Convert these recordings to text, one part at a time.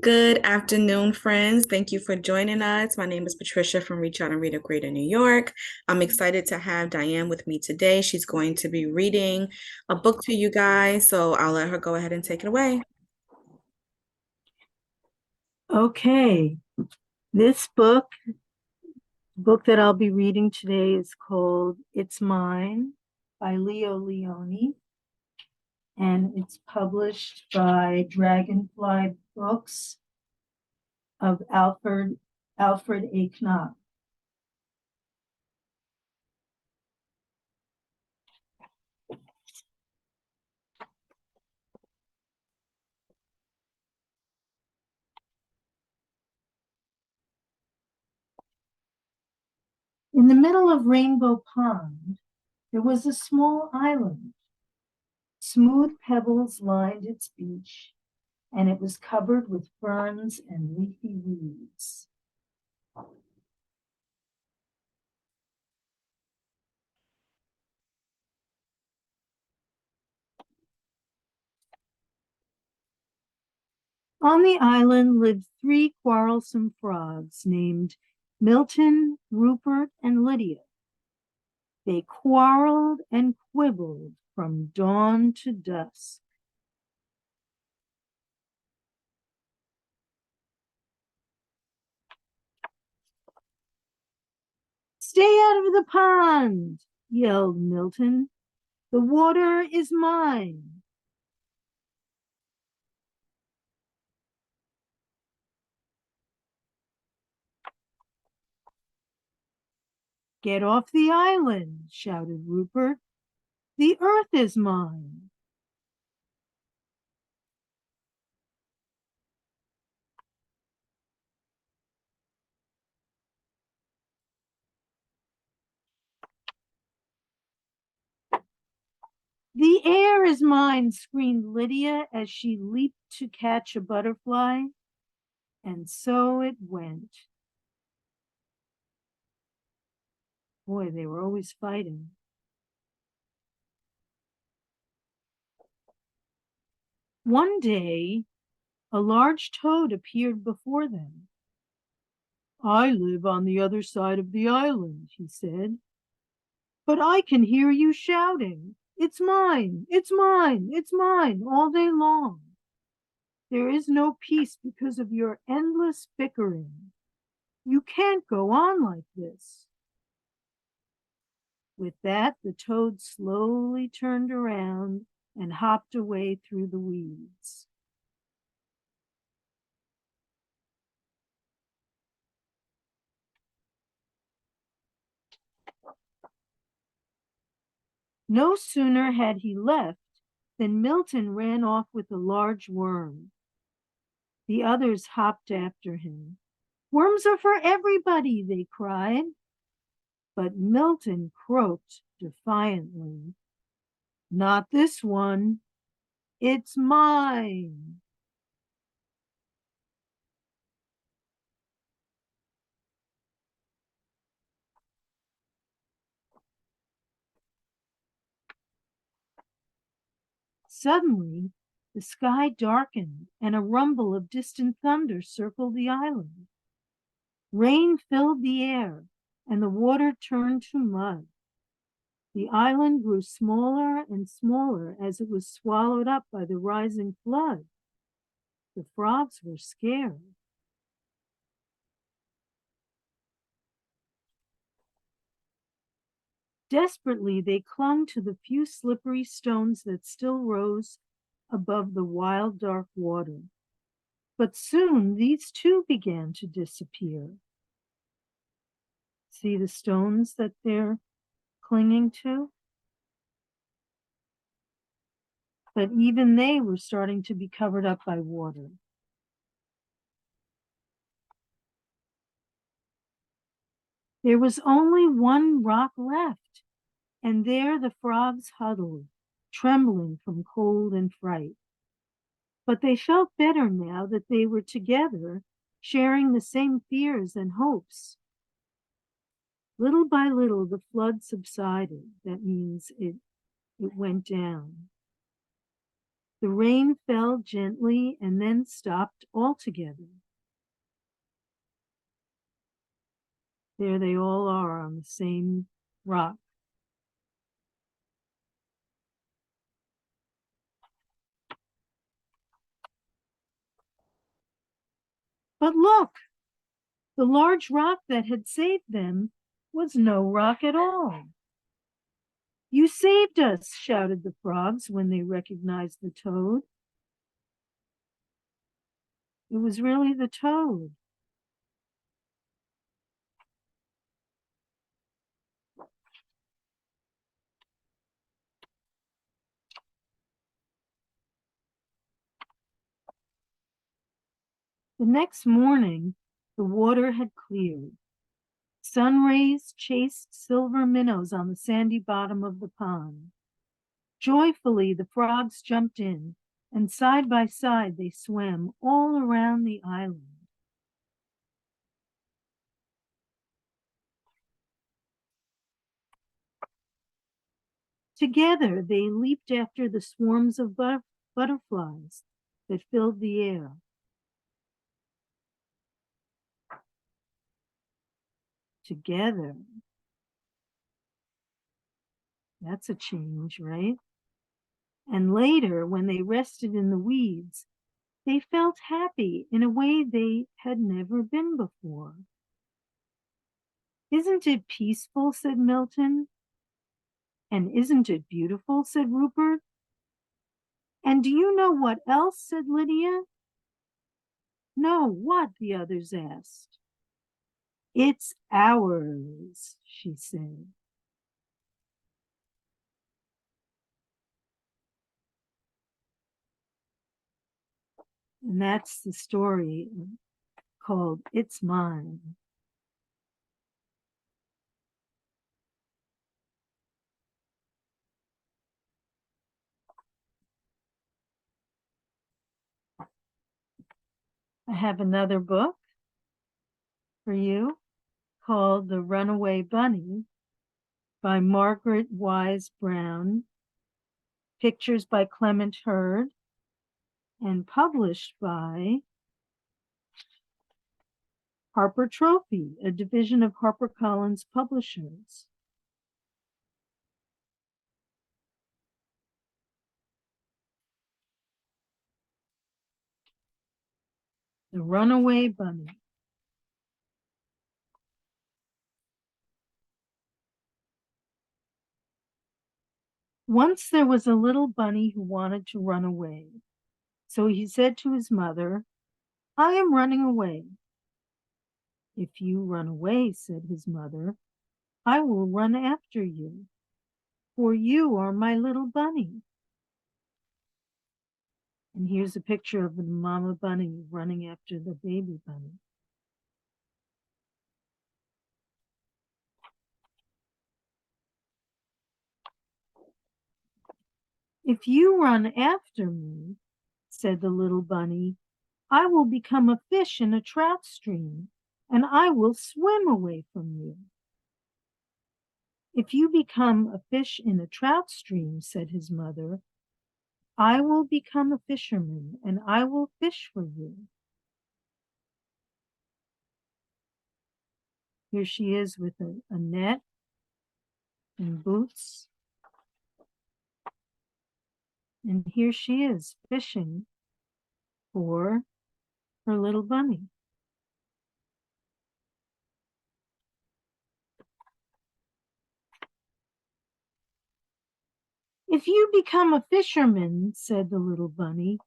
Good afternoon, friends. Thank you for joining us. My name is Patricia from Reach Out and Read a Greater New York. I'm excited to have Diane with me today. She's going to be reading a book to you guys, so I'll let her go ahead and take it away. Okay, this book that I'll be reading today is called It's Mine by Leo Leone, and it's published by Dragonfly Books of Alfred A. Knopf. In the middle of Rainbow Pond, there was a small island. Smooth pebbles lined its beach, and it was covered with ferns and leafy weeds. On the island lived three quarrelsome frogs named Milton, Rupert, and Lydia. They quarreled and quibbled from dawn to dusk. Stay out of the pond, yelled Milton. The water is mine. Get off the island, shouted Rupert. The earth is mine. The air is mine, screamed Lydia as she leaped to catch a butterfly. And so it went. Boy, they were always fighting. One day, a large toad appeared before them. I live on the other side of the island, he said. But I can hear you shouting, it's mine, it's mine, it's mine, all day long. There is no peace because of your endless bickering. You can't go on like this. With that, the toad slowly turned around and hopped away through the weeds. No sooner had he left than Milton ran off with a large worm. The others hopped after him. Worms are for everybody, they cried. But Milton croaked defiantly. Not this one. It's mine. Suddenly, the sky darkened and a rumble of distant thunder circled the island. Rain filled the air and the water turned to mud. The island grew smaller and smaller as it was swallowed up by the rising flood. The frogs were scared. Desperately, they clung to the few slippery stones that still rose above the wild, dark water. But soon these too began to disappear. See the stones that they're clinging to? But even they were starting to be covered up by water. There was only one rock left, and there the frogs huddled, trembling from cold and fright. But they felt better now that they were together, sharing the same fears and hopes. Little by little, the flood subsided. That means it went down. The rain fell gently and then stopped altogether. There they all are on the same rock. But look, the large rock that had saved them was no rock at all. You saved us, shouted the frogs when they recognized the toad. It was really the toad. The next morning, the water had cleared. Sun rays chased silver minnows on the sandy bottom of the pond. Joyfully, the frogs jumped in, and side by side they swam all around the island. Together, they leaped after the swarms of butterflies that filled the air. Together. That's a change, right? And later, when they rested in the weeds, they felt happy in a way they had never been before. Isn't it peaceful, said Milton. And isn't it beautiful, said Rupert. And do you know what else, said Lydia. No, what, the others asked. It's ours, she said. And that's the story called It's Mine. I have another book for you called The Runaway Bunny by Margaret Wise Brown, pictures by Clement Hurd, and published by Harper Trophy, a division of HarperCollins Publishers. The Runaway Bunny. Once there was a little bunny who wanted to run away. So he said to his mother, I am running away. If you run away, said his mother, I will run after you, for you are my little bunny. And here's a picture of the mama bunny running after the baby bunny. If you run after me, said the little bunny, I will become a fish in a trout stream, and I will swim away from you. If you become a fish in a trout stream, said his mother, I will become a fisherman, and I will fish for you. Here she is with a net and boots. And here she is fishing for her little bunny. If you become a fisherman, said the little bunny,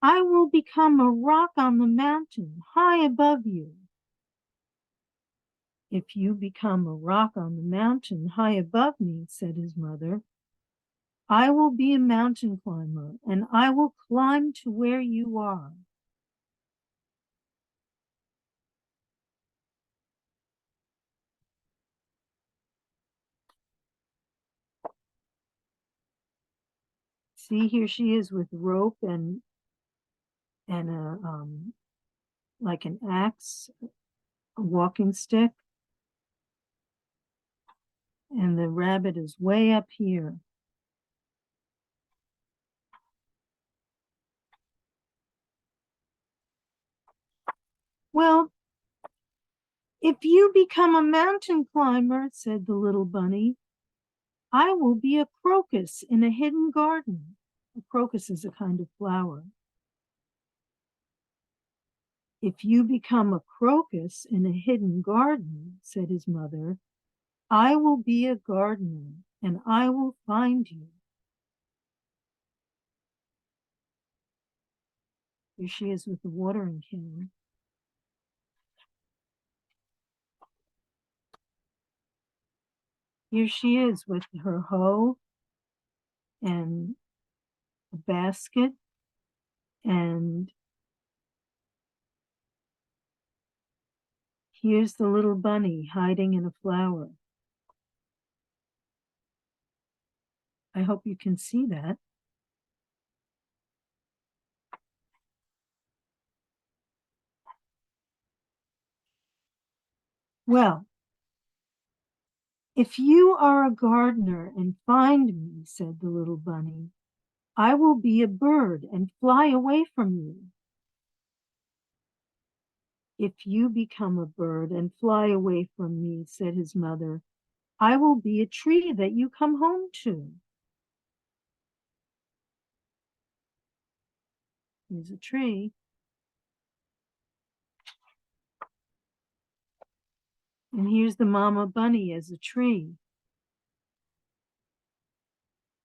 I will become a rock on the mountain high above you. If you become a rock on the mountain high above me, said his mother, I will be a mountain climber, and I will climb to where you are. See, here she is with rope and a like an axe, a walking stick, and the rabbit is way up here. Well, if you become a mountain climber, said the little bunny, I will be a crocus in a hidden garden. A crocus is a kind of flower. If you become a crocus in a hidden garden, said his mother, I will be a gardener and I will find you. Here she is with the watering can. Here she is with her hoe and a basket, and here's the little bunny hiding in a flower. I hope you can see that. Well, if you are a gardener and find me, said the little bunny, I will be a bird and fly away from you. If you become a bird and fly away from me, said his mother, I will be a tree that you come home to. Here's a tree. And here's the mama bunny as a tree.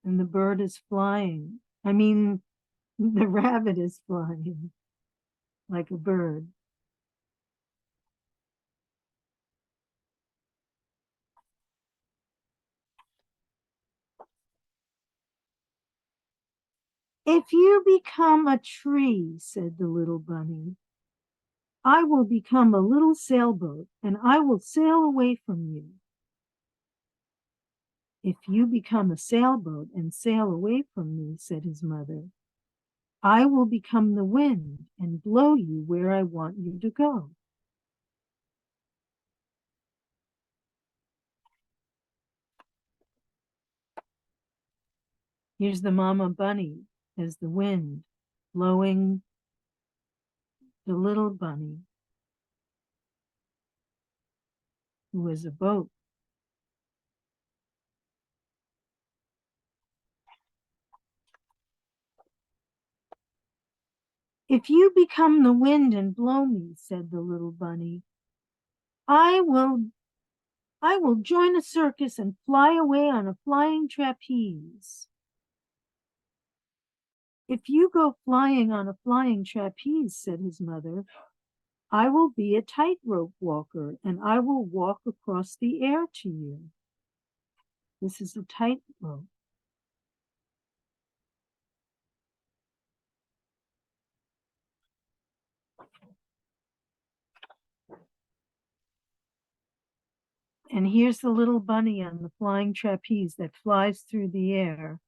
And the bird is flying. I mean, the rabbit is flying like a bird. If you become a tree, said the little bunny, I will become a little sailboat and I will sail away from you. If you become a sailboat and sail away from me, said his mother, I will become the wind and blow you where I want you to go. Here's the mama bunny as the wind blowing the little bunny, who is a boat. If you become the wind and blow me, said the little bunny, I will join a circus and fly away on a flying trapeze. If you go flying on a flying trapeze, said his mother, I will be a tightrope walker and I will walk across the air to you. This is a tightrope. And here's the little bunny on the flying trapeze that flies through the air.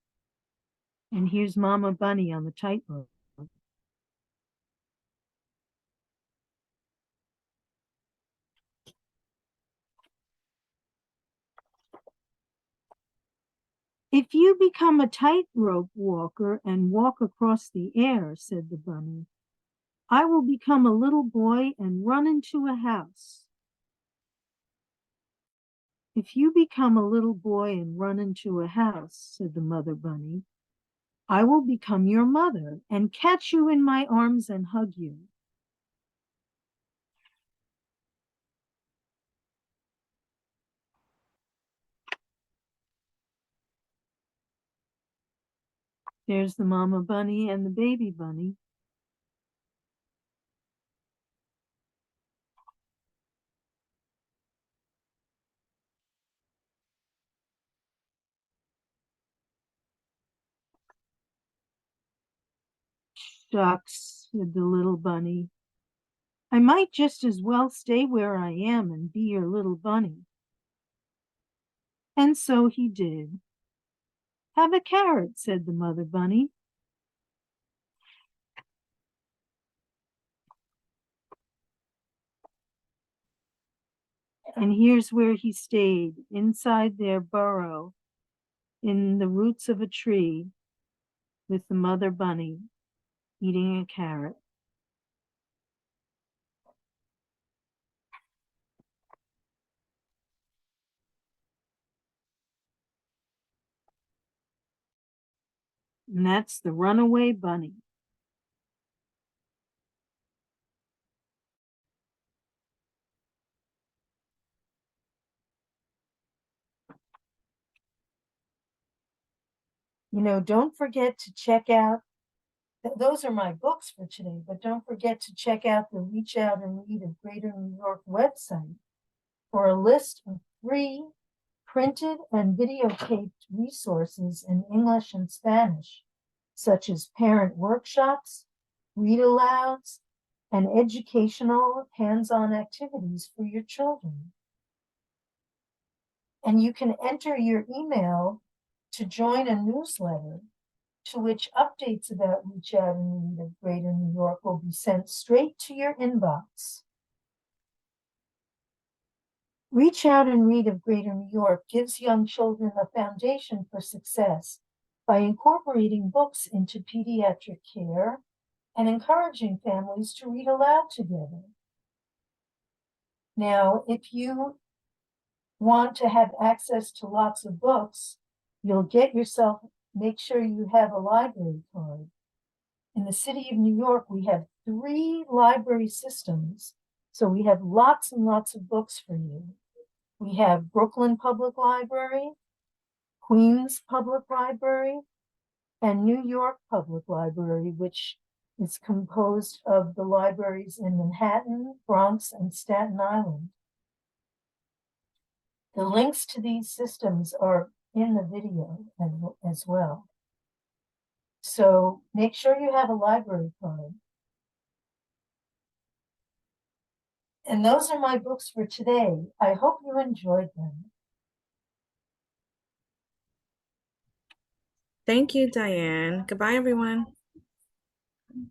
And here's Mama Bunny on the tightrope. If you become a tightrope walker and walk across the air, said the bunny, I will become a little boy and run into a house. If you become a little boy and run into a house, said the mother bunny, I will become your mother and catch you in my arms and hug you. There's the mama bunny and the baby bunny. Shucks, said the little bunny. I might just as well stay where I am and be your little bunny. And so he did. Have a carrot, said the mother bunny. And here's where he stayed, inside their burrow, in the roots of a tree, with the mother bunny eating a carrot. and that's The Runaway Bunny. Don't forget to check out, those are my books for today, but don't forget to check out the Reach Out and Read of Greater New York website for a list of free printed and videotaped resources in English and Spanish, such as parent workshops, read-alouds, and educational hands-on activities for your children. And you can enter your email to join a newsletter to which updates about Reach Out and Read of Greater New York will be sent straight to your inbox. Reach Out and Read of Greater New York gives young children a foundation for success by incorporating books into pediatric care and encouraging families to read aloud together. Now, if you want to have access to lots of books, make sure you have a library card. In the city of New York, we have 3 library systems, so we have lots and lots of books for you. We have Brooklyn Public Library, Queens Public Library, and New York Public Library, which is composed of the libraries in Manhattan, Bronx, and Staten Island. The links to these systems are in the video as well. So make sure you have a library card. And those are my books for today. I hope you enjoyed them. Thank you, Diane. Goodbye, everyone.